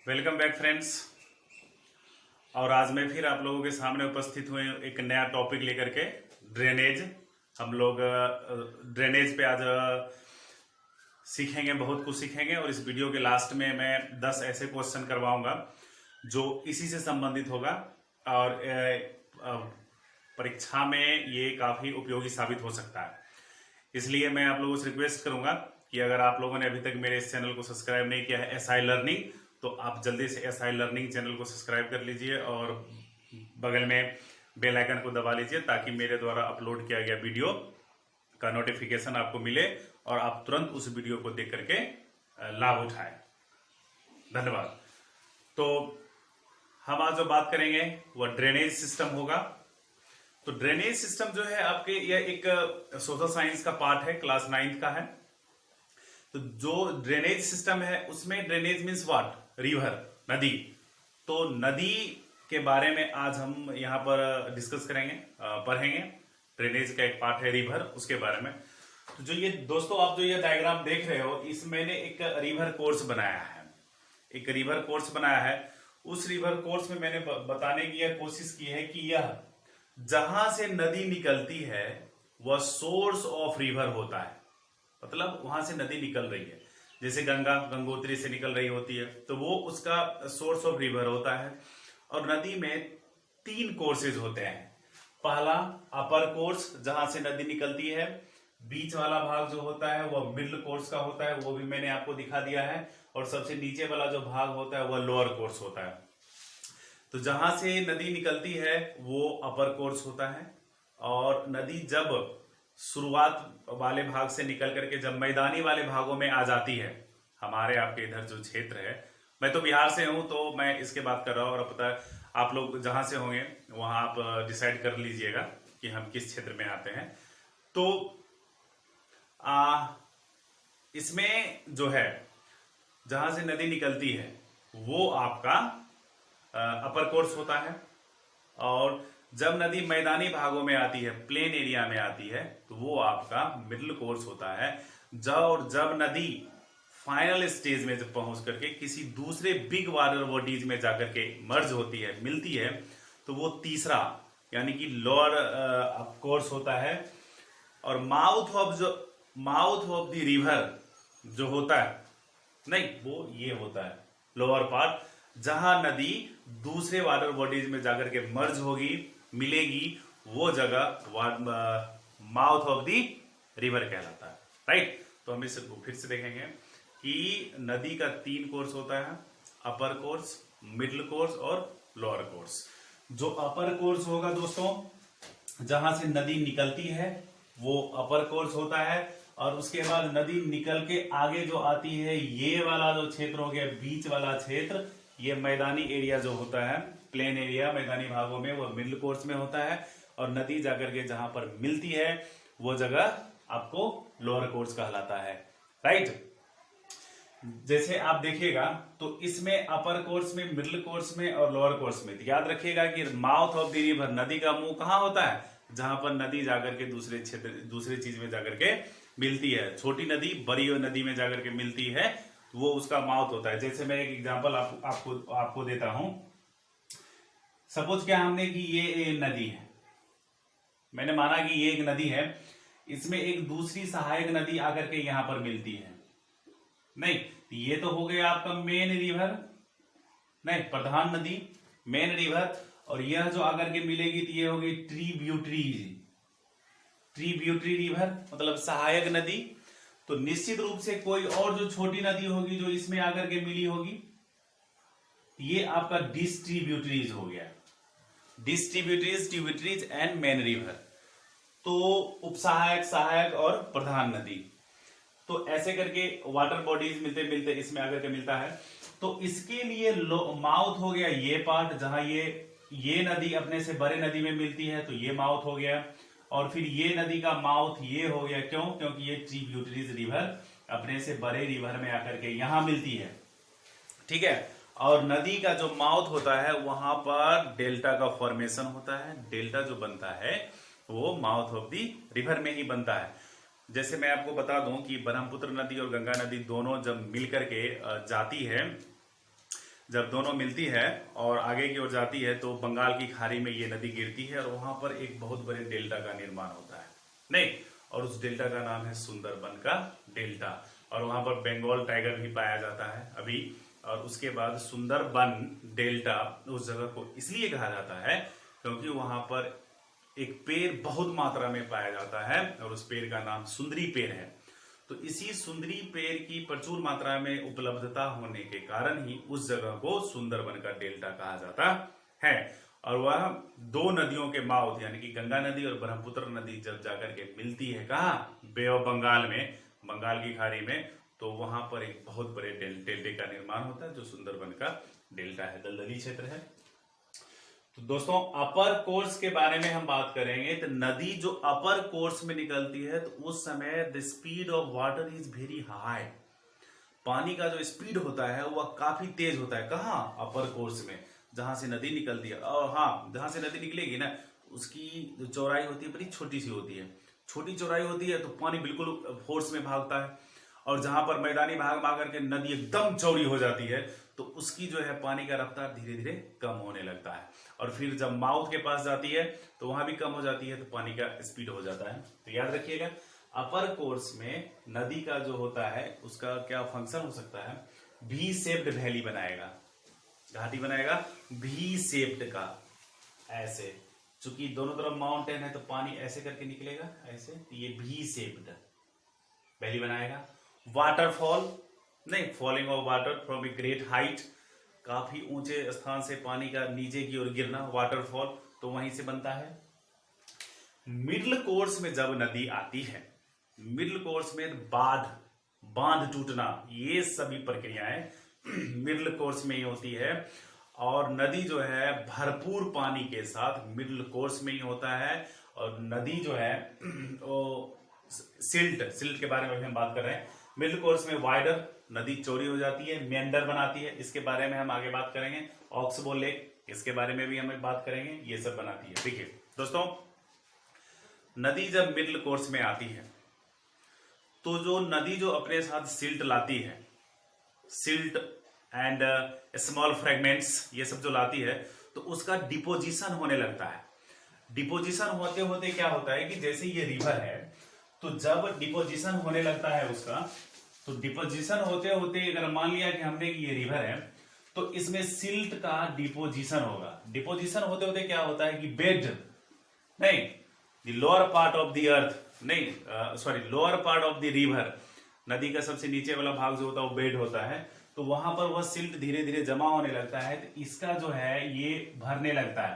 Welcome back friends. और आज मैं फिर आप लोगों के सामने उपस्थित हुए एक नया टॉपिक लेकर के, ड्रेनेज। हम लोग ड्रेनेज पे आज सीखेंगे, बहुत कुछ सीखेंगे। और इस वीडियो के लास्ट में मैं 10 ऐसे क्वेश्चन करवाऊंगा जो इसी से संबंधित होगा और परीक्षा में ये काफ़ी उपयोगी साबित हो सकता है। इसलिए मैं आप लोगों से रिक्वेस्ट करूंगा कि अगर आप लोगों ने अभी तक मेरे इस चैनल को सब्सक्राइब नहीं किया है एसआई लर्निंग, तो आप जल्दी से एसआई लर्निंग चैनल को सब्सक्राइब कर लीजिए और बगल में बेल आइकन को दबा लीजिए ताकि मेरे द्वारा अपलोड किया गया वीडियो का नोटिफिकेशन आपको मिले और आप तुरंत उस वीडियो को देख करके लाभ उठाएं। धन्यवाद। तो हम आज जो बात करेंगे वह ड्रेनेज सिस्टम होगा। तो ड्रेनेज सिस्टम जो है आपके, यह एक सोशल साइंस का पार्ट है, क्लास 9th का है। तो जो ड्रेनेज सिस्टम है उसमें ड्रेनेज मीन्स व्हाट, रिवर, नदी। तो नदी के बारे में आज हम यहाँ पर डिस्कस करेंगे, पढ़ेंगे। ड्रेनेज का एक पार्ट है रिवर, उसके बारे में। तो जो ये दोस्तों आप जो ये डायग्राम देख रहे हो, इस मैंने एक रिवर कोर्स बनाया है, एक रिवर कोर्स बनाया है। उस रिवर कोर्स में मैंने बताने की यह कोशिश की है कि यह जहां से नदी निकलती है वह सोर्स ऑफ रिवर होता है। मतलब वहां से नदी निकल रही है, जैसे गंगा गंगोत्री से निकल रही होती है, तो वो उसका सोर्स ऑफ रिवर होता है। और नदी में 3 कोर्सेज होते हैं। पहला अपर कोर्स, जहां से नदी निकलती है। बीच वाला भाग जो होता है वह मिडिल कोर्स का होता है, वो भी मैंने आपको दिखा दिया है। और सबसे नीचे वाला जो भाग होता है वह लोअर कोर्स होता है। तो जहां से नदी निकलती है वो अपर कोर्स होता है। और नदी जब शुरुआत वाले भाग से निकल करके जब मैदानी वाले भागों में आ जाती है, हमारे आपके इधर जो क्षेत्र है, मैं तो बिहार से हूं तो मैं इसके बात कर रहा हूं, और पता है आप लोग जहां से होंगे वहां आप डिसाइड कर लीजिएगा कि हम किस क्षेत्र में आते हैं। तो इसमें जो है जहां से नदी निकलती है वो आपका अपर कोर्स होता है। और जब नदी मैदानी भागों में आती है, प्लेन एरिया में आती है, तो वो आपका मिडिल कोर्स होता है। जब नदी फाइनल स्टेज में जब पहुंच करके किसी दूसरे बिग वाटर बॉडीज में जाकर के मर्ज होती है, मिलती है, तो वो तीसरा यानी कि लोअर कोर्स होता है। और माउथ ऑफ द रिवर जो होता है, नहीं, वो ये होता है लोअर पार्ट, जहां नदी दूसरे वाटर बॉडीज में जाकर के मर्ज होगी, मिलेगी, वो जगह माउथ ऑफ द रिवर कहलाता है। राइट। तो हम इसे फिर से देखेंगे कि नदी का 3 कोर्स होता है, अपर कोर्स, मिडिल कोर्स और लोअर कोर्स। जो अपर कोर्स होगा दोस्तों, जहां से नदी निकलती है वो अपर कोर्स होता है। और उसके बाद नदी निकल के आगे जो आती है, ये वाला जो क्षेत्र हो गया, बीच वाला क्षेत्र, ये मैदानी एरिया जो होता है, प्लेन एरिया मैदानी भागों में, वो मिडिल कोर्स में होता है। और नदी जाकर के जहां पर मिलती है वो जगह आपको लोअर कोर्स कहलाता है। राइट। जैसे आप देखिएगा तो इसमें अपर कोर्स में, मिडिल कोर्स में और लोअर कोर्स में, याद रखिएगा कि माउथ ऑफ द रिवर, नदी का मुंह कहां होता है, जहां पर नदी जाकर के दूसरे चीज में जाकर के मिलती है। छोटी नदी बड़ी नदी में जाकर के मिलती है, वो उसका माउथ होता है। जैसे मैं एक एग्जांपल आपको देता हूं। सपोज क्या हमने कि ये नदी है, मैंने माना कि ये एक नदी है, इसमें एक दूसरी सहायक नदी आकर के यहां पर मिलती है। नहीं, ये तो हो गया आपका मेन रिवर, नहीं, प्रधान नदी, मेन रिवर। और यह जो आकर के मिलेगी तो ये होगी ट्रिब्यूटरी रिवर, मतलब सहायक नदी। तो निश्चित रूप से कोई और जो छोटी नदी होगी जो इसमें आकर के मिली होगी, ये आपका डिस्ट्रीब्यूटरीज हो गया, distributaries, tributaries and main river. तो उपसहायक, सहायक और प्रधान नदी। तो ऐसे करके वाटर बॉडीज मिलते मिलते इसमें आकर के मिलता है। तो इसके लिए माउथ हो गया ये पार्ट, जहां ये नदी अपने से बड़े नदी में मिलती है, तो ये माउथ हो गया। और फिर ये नदी का माउथ ये हो गया, क्यों? क्योंकि ये ट्रिब्यूटरीज रिवर अपने से बड़े रिवर में आकर के यहां मिलती है। ठीक है। और नदी का जो माउथ होता है वहां पर डेल्टा का फॉर्मेशन होता है। डेल्टा जो बनता है वो माउथ ऑफ दी रिवर में ही बनता है। जैसे मैं आपको बता दूं कि ब्रह्मपुत्र नदी और गंगा नदी दोनों जब मिलकर के जाती है जब दोनों मिलती है और आगे की ओर जाती है तो बंगाल की खाड़ी में ये नदी गिरती है और वहां पर एक बहुत बड़े डेल्टा का निर्माण होता है। नहीं, और उस डेल्टा का नाम है सुंदरबन का डेल्टा, और वहां पर बंगाल टाइगर भी पाया जाता है अभी। और उसके बाद सुंदरबन डेल्टा उस जगह को इसलिए कहा जाता है क्योंकि वहां पर एक पेड़ बहुत मात्रा में पाया जाता है और उस पेड़ का नाम सुंदरी पेड़ है। तो इसी सुंदरी पेड़ की प्रचुर मात्रा में उपलब्धता होने के कारण ही उस जगह को सुंदरबन का डेल्टा कहा जाता है। और वह दो नदियों के माउथ यानी कि गंगा नदी और ब्रह्मपुत्र नदी जब जाकर के मिलती है कहा, बे ऑफ बंगाल में, बंगाल की खाड़ी में, तो वहां पर एक बहुत बड़े डेल्टे का निर्माण होता है जो सुंदरबन का डेल्टा है, दलदली क्षेत्र है। तो दोस्तों अपर कोर्स के बारे में हम बात करेंगे तो नदी जो अपर कोर्स में निकलती है तो उस समय the speed of water is very high, पानी का जो स्पीड होता है वह काफी तेज होता है। कहाँ? अपर कोर्स में, जहां से नदी निकलती है। और हाँ, जहां से नदी निकलेगी ना उसकी जो चौड़ाई होती है बड़ी छोटी सी होती है, छोटी चौड़ाई होती है तो पानी बिल्कुल फोर्स में भागता है। और जहां पर मैदानी भाग में आकर के नदी एकदम चौड़ी हो जाती है तो उसकी जो है पानी का रफ्तार धीरे धीरे कम होने लगता है। और फिर जब माउथ के पास जाती है तो वहां भी कम हो जाती है तो पानी का स्पीड हो जाता है। तो याद रखिएगा अपर कोर्स में नदी का जो होता है उसका क्या फंक्शन हो सकता है, वी शेप्ड वैली बनाएगा, घाटी बनाएगा वी शेप्ड का, ऐसे, चूंकि दोनों तरफ माउंटेन है तो पानी ऐसे करके निकलेगा ऐसे, तो ये वी शेप्ड वैली बनाएगा। वाटरफॉल नहीं, falling of water from a great height, काफी ऊंचे स्थान से पानी का नीचे की ओर गिरना, वाटरफॉल, तो वहीं से बनता है। मिडिल कोर्स में जब नदी आती है, मिडिल कोर्स में बांध टूटना, ये सभी प्रक्रियाएं मिडिल कोर्स में ही होती है। और नदी जो है भरपूर पानी के साथ मिडिल कोर्स में ही होता है। और नदी जो है वो सिल्ट के बारे में भी हम बात कर रहे हैं। मिडिल कोर्स में वाइडर, नदी चौड़ी हो जाती है, मेंडर बनाती है, इसके बारे में हम आगे बात करेंगे। ऑक्सबो लेक, इसके बारे में भी हम बात करेंगे, ये सब बनाती है। देखिए दोस्तों, नदी जब मिडिल कोर्स में आती है तो जो नदी जो अपने साथ सिल्ट लाती है, सिल्ट एंड स्मॉल फ्रेगमेंट्स, ये सब जो लाती है तो उसका डिपोजिशन होने लगता है। डिपोजिशन होते होते क्या होता है कि जैसे ये रिवर है तो जब डिपोजिशन होने लगता है उसका, तो डिपोजिशन होते होते अगर मान लिया कि हमने कि ये रिवर है तो इसमें सिल्ट का डिपोजिशन होगा। डिपोजिशन होते होते क्या होता है कि बेड नहीं, the lower part of the earth नहीं, sorry, lower part of the river, नदी का सबसे नीचे वाला भाग जो होता है वो बेड होता है, तो वहां पर वह सिल्ट धीरे धीरे जमा होने लगता है। तो इसका जो है ये भरने लगता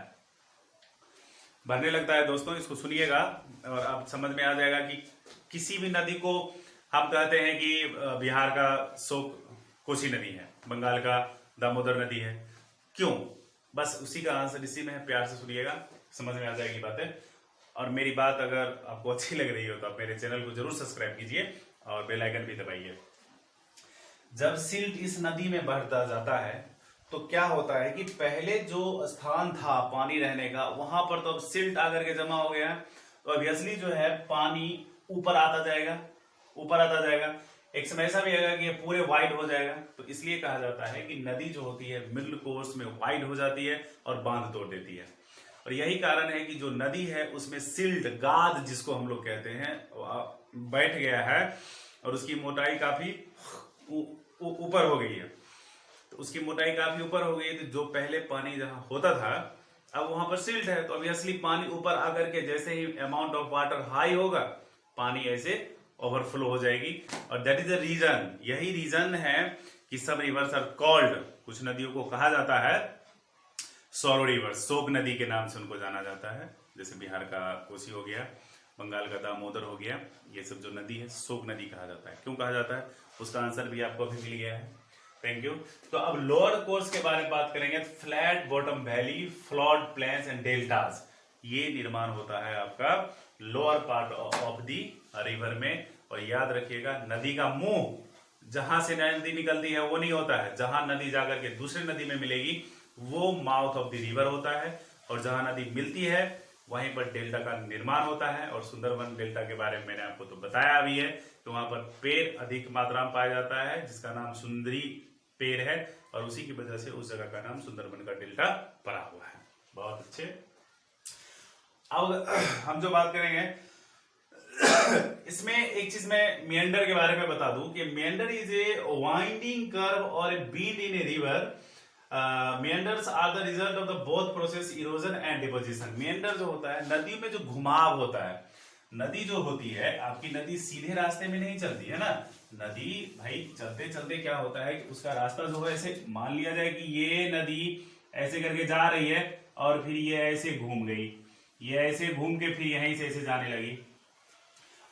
है दोस्तों, इसको सुनिएगा और आप समझ में आ जाएगा कि किसी भी नदी को हम कहते हैं कि बिहार का शोक कोसी नदी है, बंगाल का दामोदर नदी है, क्यों? बस उसी का आंसर इसी में है, प्यार से सुनिएगा, समझ में आ जाएगी बातें। और मेरी बात अगर आपको अच्छी लग रही हो तो आप मेरे चैनल को जरूर सब्सक्राइब कीजिए और बेल आइकन भी दबाइए। जब सिल्ट इस नदी में बढ़ता जाता है तो क्या होता है कि पहले जो स्थान था पानी रहने का वहां पर तो अब सिल्ट आकर के जमा हो गया है, तो ऑब्वियसली जो है पानी ऊपर आता जाएगा। एक समय ऐसा भी आएगा कि ये पूरे वाइड हो जाएगा। तो इसलिए कहा जाता है कि नदी जो होती है मिडिल कोर्स में वाइड हो जाती है और बांध तोड़ देती है। और यही कारण है कि जो नदी है उसमें सिल्ट, गाद जिसको हम लोग कहते हैं, बैठ गया है और उसकी मोटाई काफी ऊपर हो गई है। तो उसकी मोटाई काफी ऊपर हो गई है, तो जो पहले पानी जहां होता था अब वहां पर सिल्ट है, तो ऑब्वियसली पानी ऊपर आकर के जैसे ही अमाउंट ऑफ वाटर हाई होगा पानी ऐसे ओवरफ्लो हो जाएगी। और दैट इज द रीजन, यही रीजन है कि सब रिवर्स आर कॉल्ड, कुछ नदियों को कहा जाता है सॉरो रिवर, शोक नदी के नाम से उनको जाना जाता है। जैसे बिहार का कोसी हो गया, बंगाल का दामोदर हो गया, ये सब जो नदी है शोक नदी कहा जाता है। क्यों कहा जाता है उसका आंसर भी आपको अभी मिल गया है, थैंक यू। तो अब लोअर कोर्स के बारे में बात करेंगे। Flat bottom valley, flood plains and deltas, ये निर्माण होता है आपका lower part of the river में। और याद रखिएगा नदी का मुंह जहां से नदी निकलती है वो नहीं होता है, जहां नदी जाकर के दूसरे नदी में मिलेगी वो माउथ ऑफ द रिवर होता है। और जहां नदी मिलती है वहीं पर डेल्टा का निर्माण होता है। और सुंदरबन डेल्टा के बारे में मैंने आपको तो बताया भी है, तो वहां पर पेड़ अधिक मात्रा में पाया जाता है जिसका नाम सुंदरी पेड़ है और उसी की वजह से उस जगह का नाम सुंदरबन का डेल्टा पड़ा हुआ है। बहुत अच्छे। अब हम जो बात करेंगे इसमें एक चीज मैं मेंडर के बारे में बता दूं कि meander is a winding curve और a beat in a river. Meanders are the result of the both process erosion and deposition. Meander जो होता है नदी में जो घुमाव होता है, नदी जो होती है आपकी नदी सीधे रास्ते में नहीं चलती है ना, नदी भाई चलते चलते क्या होता है कि उसका रास्ता जो है ऐसे मान लिया जाए कि ये नदी ऐसे करके जा रही है और फिर ये ऐसे घूम गई, ये ऐसे घूम के फिर यहीं से ऐसे जाने लगी,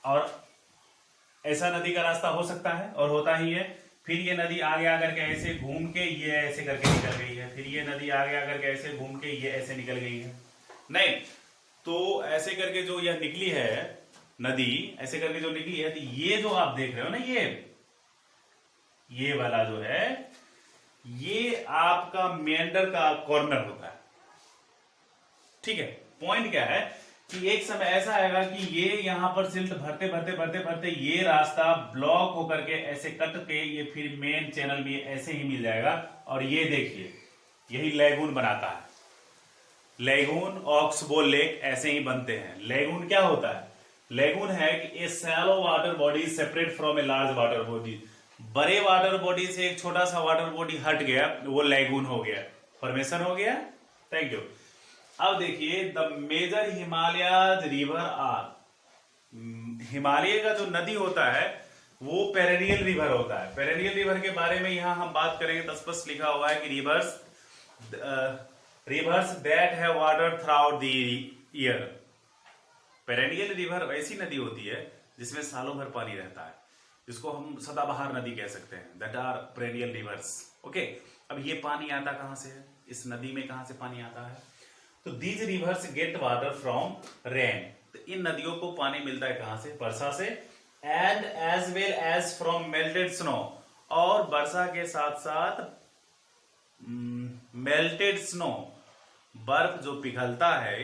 और ऐसा नदी का रास्ता हो सकता है और होता ही है। फिर ये नदी आगे आकर के ऐसे घूम के ये ऐसे करके निकल गई है, फिर ये नदी आगे आकर के ऐसे घूम के ये ऐसे निकल गई है। नहीं तो ऐसे करके जो यह निकली है नदी, ऐसे करके जो निकली है, तो ये जो आप देख रहे हो ना, ये वाला जो है ये आपका मेंडर का कॉर्नर होता है। ठीक है, पॉइंट क्या है कि एक समय ऐसा आएगा कि ये यहां पर सिल्ट भरते भरते भरते भरते ये रास्ता ब्लॉक होकर के ऐसे कट के ये फिर मेन चैनल में ऐसे ही मिल जाएगा, और ये देखिए यही लैगून बनाता है। लैगून, ऑक्सबो लेक ऐसे ही बनते हैं। लैगून क्या होता है? लैगून है कि ए shallow water body separate from a large water body. बड़े वाटर बॉडी से एक छोटा सा वाटर बॉडी हट गया, वो लैगून हो गया, फॉर्मेशन हो गया। Thank you. अब देखिए the major Himalaya river are, Himalaya का जो नदी होता है वो पेरेनियल रिवर होता है। पेरेनियल रिवर के बारे में यहां हम बात करेंगे तो स्पष्ट लिखा हुआ है कि reverse that have water through the year. Perennial river ऐसी नदी होती है जिसमें सालों भर पानी रहता है, जिसको हम सदाबहार नदी कह सकते हैं, that are perennial rivers. Okay, अब ये पानी आता कहां से है? इस नदी में कहां से पानी आता है? तो these rivers get water from rain. तो इन नदियों को पानी मिलता है कहां से? वर्षा से। And as well as from melted snow, और वर्षा के साथ साथ मेल्टेड स्नो, बर्फ जो पिघलता है,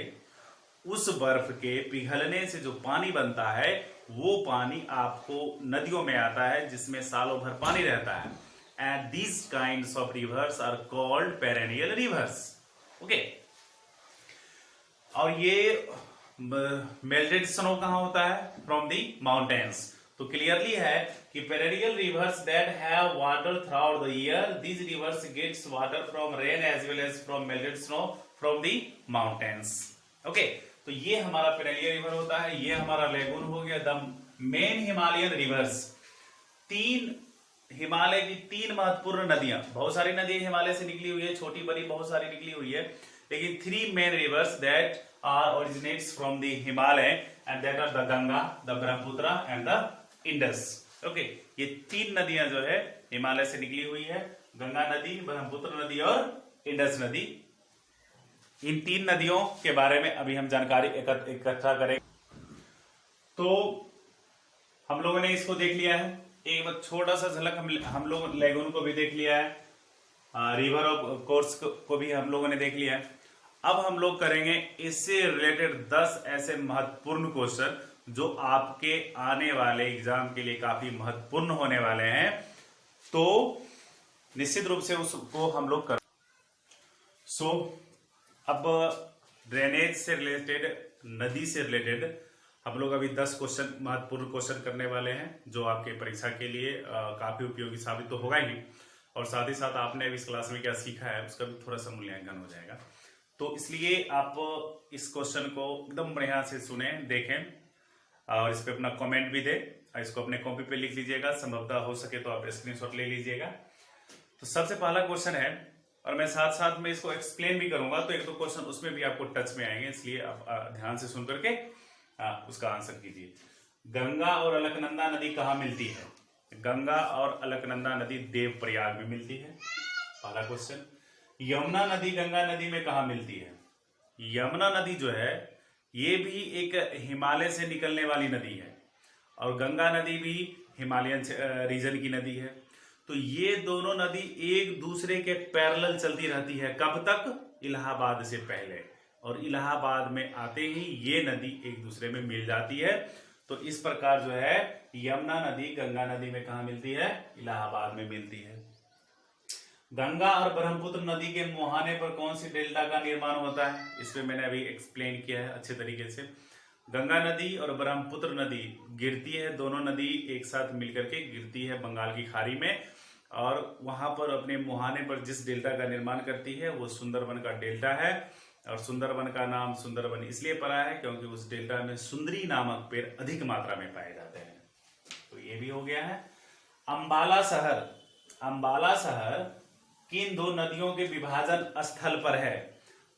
उस बर्फ के पिघलने से जो पानी बनता है वो पानी आपको नदियों में आता है जिसमें सालों भर पानी रहता है। And these kinds of rivers are called perennial rivers. Okay, और ये मेल्टेड स्नो कहां होता है? From the mountains. तो क्लियरली है कि perennial rivers that have water throughout the year, these rivers gets water from rain as well as from melted snow from the mountains. Okay, तो ये हमारा perennial river होता है, ये हमारा लैगून हो गया। द मेन हिमालयन रिवर्स, तीन हिमालय की तीन महत्वपूर्ण नदियां, बहुत सारी नदियां हिमालय से निकली हुई है, छोटी बड़ी बहुत सारी निकली हुई है, लेकिन three main rivers that are originates from the Himalaya and that are the Ganga, the Brahmaputra and the Indus. Okay, ये तीन नदियां जो है हिमालय से निकली हुई है, गंगा नदी, ब्रह्मपुत्र नदी और इंडस नदी। इन तीन नदियों के बारे में अभी हम जानकारी इकट्ठा करेंगे। तो हम लोगों ने इसको देख लिया है, एक छोटा सा झलक हम लोग लैगून को भी देख लिया है, रिवर ऑफ कोर्स को भी हम लोगों ने देख लिया है। अब हम लोग करेंगे इससे रिलेटेड 10 ऐसे महत्वपूर्ण क्वेश्चन जो आपके आने वाले एग्जाम के लिए काफी महत्वपूर्ण होने वाले हैं, तो निश्चित रूप से उसको हम लोग कर। अब ड्रेनेज से रिलेटेड, नदी से रिलेटेड हम लोग अभी 10 क्वेश्चन, महत्वपूर्ण क्वेश्चन करने वाले हैं जो आपके परीक्षा के लिए काफी उपयोगी साबित तो होगा ही, और साथ ही साथ आपने अभी इस क्लास में क्या सीखा है उसका भी थोड़ा सा मूल्यांकन हो जाएगा। तो इसलिए आप इस क्वेश्चन को एकदम बढ़िया से सुने, देखें और इस पे अपना कमेंट भी दें। इसको अपने कॉपी पे लिख लीजिएगा, संभवतः हो सके तो आप स्क्रीनशॉट ले लीजिएगा। तो सबसे पहला क्वेश्चन है, और मैं साथ साथ में इसको एक्सप्लेन भी करूंगा, तो एक दो क्वेश्चन उसमें भी आपको टच में आएंगे, इसलिए आप ध्यान से सुन करके उसका आंसर कीजिए। गंगा और अलकनंदा नदी कहाँ मिलती है? गंगा और अलकनंदा नदी देवप्रयाग में मिलती है, पहला क्वेश्चन। यमुना नदी गंगा नदी में कहाँ मिलती है? यमुना नदी जो है ये भी एक हिमालय से निकलने वाली नदी है, और गंगा नदी भी हिमालयन रीजन की नदी है। तो ये दोनों नदी एक दूसरे के पैरेलल चलती रहती है, कब तक? इलाहाबाद से पहले, और इलाहाबाद में आते ही ये नदी एक दूसरे में मिल जाती है। तो इस प्रकार जो है यमुना नदी गंगा नदी में कहा मिलती है? इलाहाबाद में मिलती है। गंगा और ब्रह्मपुत्र नदी के मुहाने पर कौन सी डेल्टा का निर्माण होता है? इस पे मैंने अभी एक्सप्लेन किया है अच्छे तरीके से। गंगा नदी और ब्रह्मपुत्र नदी गिरती है, दोनों नदी एक साथ मिलकर के गिरती है बंगाल की खाड़ी में, और वहां पर अपने मुहाने पर जिस डेल्टा का निर्माण करती है वो सुंदरबन का डेल्टा है। और सुंदरबन का नाम सुंदरबन इसलिए पड़ा है क्योंकि उस डेल्टा में सुंदरी नामक पेड़ अधिक मात्रा में पाए जाते हैं। तो ये भी हो गया है। अंबाला शहर, अंबाला शहर किन दो नदियों के विभाजन स्थल पर है?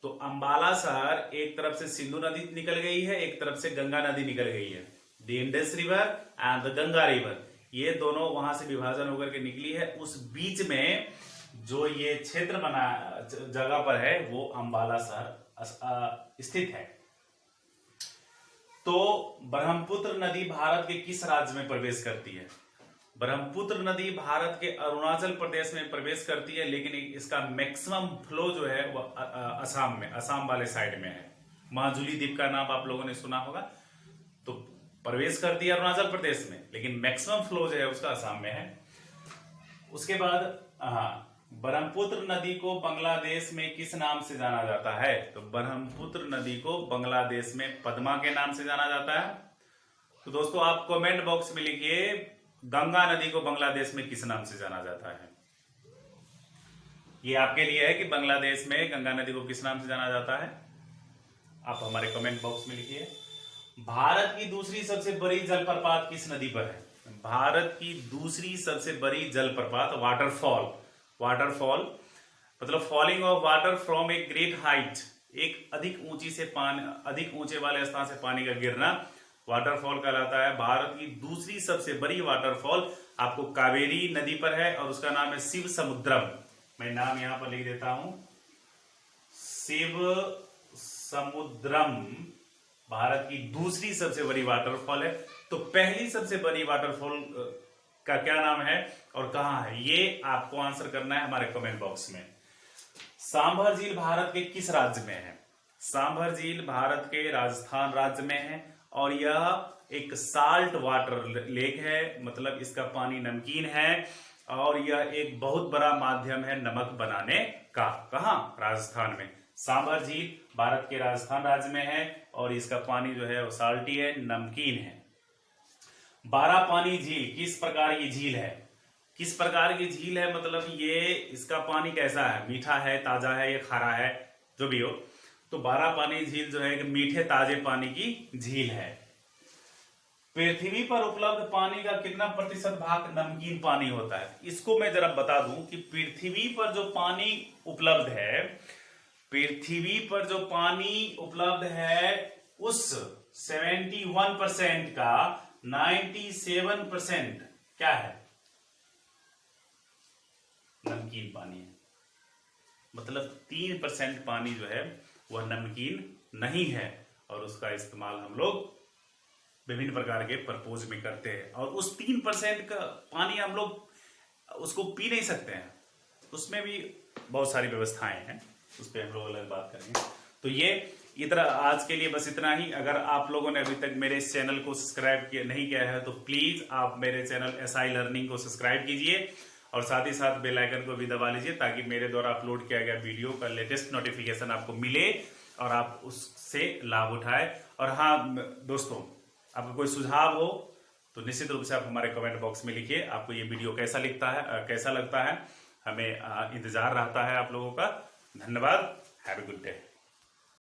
तो अंबाला शहर एक तरफ से सिंधु नदी निकल गई है, एक तरफ से गंगा नदी निकल गई है। The Indus river and the Ganga river, ये दोनों वहां से विभाजन होकर के निकली है। उस बीच में जो ये क्षेत्र बना जगह पर है वो अंबाला शहर स्थित है। तो ब्रह्मपुत्र नदी भारत के किस राज्य में प्रवेश करती है? ब्रह्मपुत्र नदी भारत के अरुणाचल प्रदेश में प्रवेश करती है, लेकिन इसका मैक्सिमम फ्लो जो है वो असम में, असम वाले साइड में है। माजुली द्वीप का नाम आप लोगों ने सुना होगा। तो प्रवेश करती है अरुणाचल प्रदेश में, लेकिन मैक्सिमम फ्लो जो है उसका असम में है। उसके बाद ब्रह्मपुत्र नदी को बांग्लादेश में किस नाम से जाना जाता है? तो ब्रह्मपुत्र नदी को बांग्लादेश में पद्मा के नाम से जाना जाता है। तो दोस्तों आप कमेंट बॉक्स में लिखिए गंगा नदी को बांग्लादेश में किस नाम से जाना जाता है। ये आपके लिए है कि बांग्लादेश में गंगा नदी को किस नाम से जाना जाता है, आप हमारे कमेंट बॉक्स में लिखिए। भारत की दूसरी सबसे बड़ी जलप्रपात किस नदी पर है? भारत की दूसरी सबसे बड़ी जलप्रपात वाटरफॉल, वाटरफॉल मतलब falling of water from a great height, एक अधिक ऊंची से पानी, अधिक ऊंचे वाले स्थान से पानी का गिरना वाटरफॉल कहलाता है। भारत की दूसरी सबसे बड़ी वाटरफॉल आपको कावेरी नदी पर है और उसका नाम है शिव समुद्रम। मैं नाम यहां पर लिख देता हूं, शिव समुद्रम भारत की दूसरी सबसे बड़ी वाटरफॉल है। तो पहली सबसे बड़ी वाटरफॉल का क्या नाम है और कहां है, ये आपको आंसर करना है हमारे कमेंट बॉक्स में। सांभर झील भारत के किस राज्य में है? सांभर झील भारत के राजस्थान राज्य में है और यह एक साल्ट वाटर लेक है, मतलब इसका पानी नमकीन है और यह एक बहुत बड़ा माध्यम है नमक बनाने का। कहां? राजस्थान में। सांभर झील भारत के राजस्थान राज्य में है और इसका पानी जो है वो साल्टी है, नमकीन है। बारापानी झील किस प्रकार की झील है? किस प्रकार की झील है मतलब ये इसका पानी कैसा है, मीठा है, ताजा है, या खारा है, जो भी हो। तो बारापानी झील जो है एक मीठे ताजे पानी की झील है। पृथ्वी पर उपलब्ध पानी का कितना प्रतिशत भाग नमकीन पानी होता है? इसको मैं जरा बता दूं कि पृथ्वी पर जो पानी उपलब्ध है, पृथ्वी पर जो पानी उपलब्ध है उस 71% का 97% क्या है? नमकीन पानी है। मतलब 3% पानी जो है वह नमकीन नहीं है और उसका इस्तेमाल हम लोग विभिन्न प्रकार के पर्पोज में करते हैं। और उस 3% का पानी हम लोग उसको पी नहीं सकते हैं, उसमें भी बहुत सारी व्यवस्थाएं हैं, उस पर हम लोग अलग बात करेंगे। तो ये इतना आज के लिए बस इतना ही। अगर आप लोगों ने अभी तक मेरे इस चैनल को सब्सक्राइब नहीं किया है तो प्लीज आप मेरे चैनल SI लर्निंग को सब्सक्राइब कीजिए और साथ ही साथ बेल आइकन को भी दबा लीजिए ताकि मेरे द्वारा अपलोड किया गया वीडियो का लेटेस्ट नोटिफिकेशन आपको मिले और आप उससे लाभ उठाए। और हाँ दोस्तों, आपको कोई सुझाव हो तो निश्चित रूप से आप हमारे कमेंट बॉक्स में लिखिए आपको ये वीडियो कैसा लगता है। हमें इंतजार रहता है आप लोगों का। धन्यवाद। Have a good day.